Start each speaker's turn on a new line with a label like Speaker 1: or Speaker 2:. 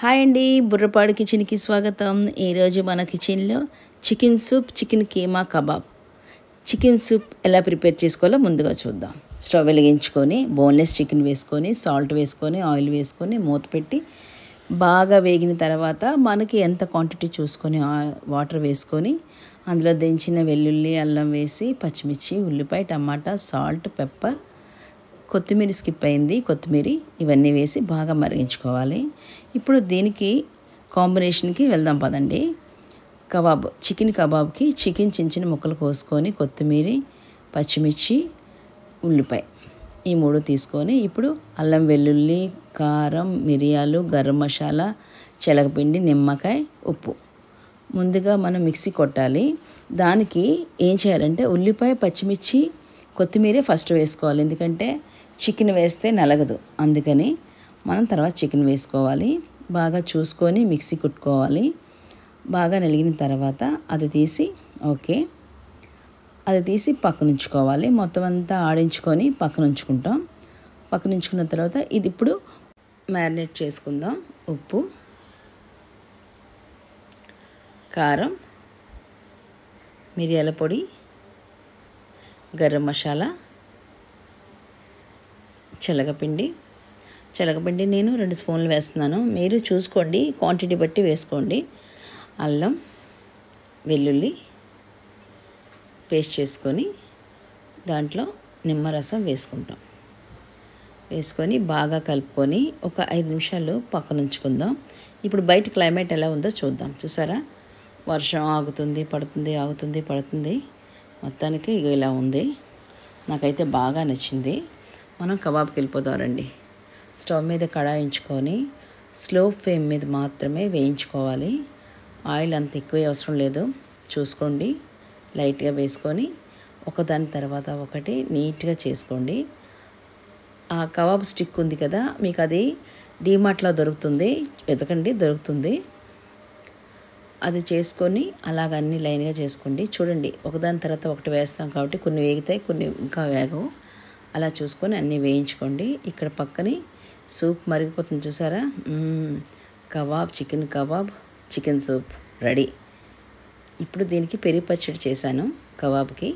Speaker 1: Hi అండి, బుర్రపాడు కిచెన్కి స్వాగతం. ఈరోజు మన కిచెన్లో chicken soup, chicken keema kebab. Chicken soup ఎలా ప్రిపేర్ చేసుకోవాలో ముందుగా చూద్దాం. స్టవ్ వెలిగించుకొని బోన్లెస్ చికెన్ వేసుకొని, సాల్ట్ వేసుకొని, ఆయిల్ వేసుకొని మూత పెట్టి బాగా వేగిన తర్వాత మనకి ఎంత క్వాంటిటీ చూసుకొని వాటర్ వేసుకొని అందులో దించిన వెల్లుల్లి, అల్లం వేసి పచ్చిమిర్చి, ఉల్లిపాయ, టమాటా, సాల్ట్, పెప్పర్, కొత్తిమీర స్కిప్ అయింది, కొత్తిమీర ఇవన్నీ వేసి బాగా మరిగించుకోవాలి. ఇప్పుడు దీనికి కాంబినేషన్కి వెళ్దాం పదండి. కబాబ్, చికెన్ కబాబ్కి చికెన్ చిన్న చిన్న ముక్కలు కోసుకొని కొత్తిమీర, పచ్చిమిర్చి, ఉల్లిపాయ ఈ మూడు తీసుకొని ఇప్పుడు అల్లం, వెల్లుల్లి, కారం, మిరియాలు, గరం మసాలా, శనగపిండి, నిమ్మకాయ, ఉప్పు ముందుగా మనం మిక్సీ కొట్టాలి. దానికి ఏం చేయాలంటే ఉల్లిపాయ, పచ్చిమిర్చి, కొత్తిమీర ఫస్ట్ వేసుకోవాలి. ఎందుకంటే చికెన్ వేస్తే నలగదు, అందుకని మనం తర్వాత చికెన్ వేసుకోవాలి. బాగా చూసుకొని మిక్సీ కుట్టుకోవాలి. బాగా నలిగిన తర్వాత అది తీసి పక్కన ఉంచుకోవాలి. మొత్తం అంతా ఆడించుకొని పక్కన ఉంచుకుంటాం. పక్కన ఉంచుకున్న తర్వాత ఇది ఇప్పుడు మ్యారినేట్ చేసుకుందాం. ఉప్పు, కారం, మిరియాల పొడి, గరం మసాలా, శనగపిండి నేను 2 స్పూన్లు వేస్తున్నాను. మీరు చూసుకోండి, క్వాంటిటీ బట్టి వేసుకోండి. అల్లం, వెల్లుల్లి పేస్ట్ చేసుకొని దాంట్లో నిమ్మరసం వేసుకొని బాగా కలుపుకొని ఒక 5 నిమిషాలు పక్కన ఉంచుకుందాం. ఇప్పుడు బయట క్లైమేట్ ఎలా ఉందో చూద్దాం. చూసారా, వర్షం ఆగుతుంది, పడుతుంది, ఆగుతుంది, పడుతుంది. మొత్తానికి ఇలా ఉంది. నాకైతే బాగా నచ్చింది. మనం కబాబ్కి వెళ్ళిపోదాం రండి. స్టవ్ మీద కడాయించుకొని స్లో ఫ్లేమ్ మీద మాత్రమే వేయించుకోవాలి. ఆయిల్ అంత ఎక్కువ అవసరం లేదు, చూసుకోండి. లైట్గా వేసుకొని ఒకదాని తర్వాత ఒకటి నీట్గా చేసుకోండి. ఆ కబాబ్ స్టిక్ ఉంది కదా, మీకు అది డీమార్ట్లో దొరుకుతుంది, వెతకండి, దొరుకుతుంది. అది చేసుకొని అలాగ అన్ని లైన్గా చేసుకోండి. చూడండి, ఒకదాని తర్వాత ఒకటి వేస్తాం కాబట్టి కొన్ని వేగుతాయి, కొన్ని ఇంకా వేగవు. అలా చూసుకొని అన్నీ వేయించుకోండి. ఇక్కడ పక్కనే సూప్ మరిగిపోతుంది, చూసారా. Kebab, chicken soup ready. ఇప్పుడు దీనికి పెరుగు పచ్చడి చేశాను కబాబ్కి.